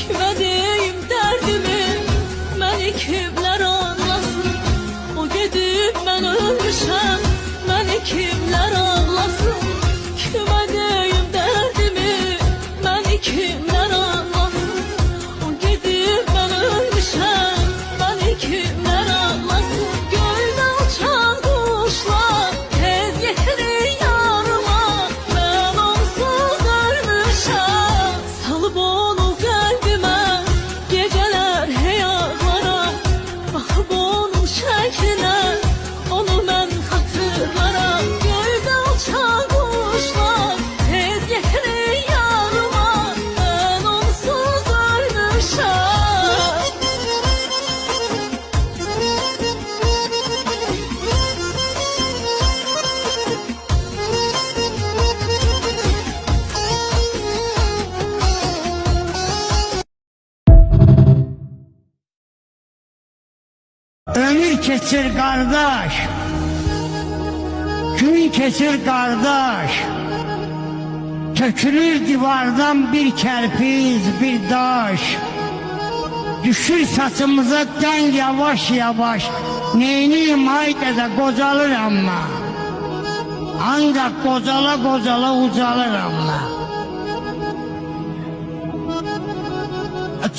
Kime deyim derdimi, məni kimlər anlasın? O gedib mən ölmüşəm, məni kimlər ağlasın? Kime deyim derdimi, məni kimlər anlasın? O gedib mən ölmüşəm, məni kimlər ağlasın? Göydə uçan quşlar tez getirin yanıma, mən onsuz ölmüşəm. Salıb onu qəlbimə gecələr həyatlara, baxıb onun şəklinə onu mən xatırlaram. Göydə uçan quşlar tez getirin yanıma, mən onsuz ölmüşəm. Ömür keçir kardeş, gün keçir kardeş. Tökülür divardan bir kerpiz, bir daş. Düşür saçımıza den yavaş yavaş. Neyniyim haydi de kocalıram ben. Ancak kocala kocala ucalıram ben.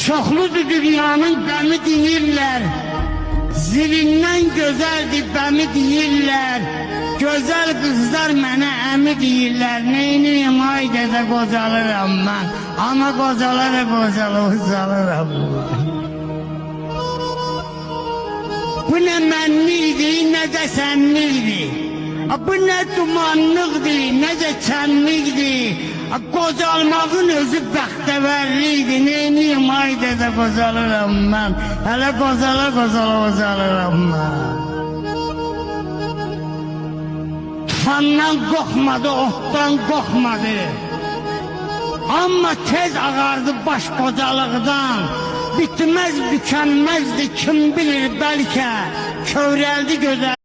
Çoxludur dünyanın qəmi deyirlər. Zilindən gözəldir bəmi deyirlər. Gözəl qızlar mənə əmi deyirlər. Neyniyim haydi də qocalıram mən. Ama qocalara qocala ucalıram ben. Bu ne mənlikdir, ne de sənlikdir. Bu ne dumanlıqdır, ne de çənlikdir. Qocalmağın özü bəxtəvərlikdir. Neyniyim haydi də qocalıram mən. Hələ qocala qocala ucalıram mən. Tufandan qorxmadı, otdan qorxmadı. Amma tez ağardı baş qocalıqdan. Bitməz, tükənməzdi, kim bilir bəlkə kövrəldi gözəl.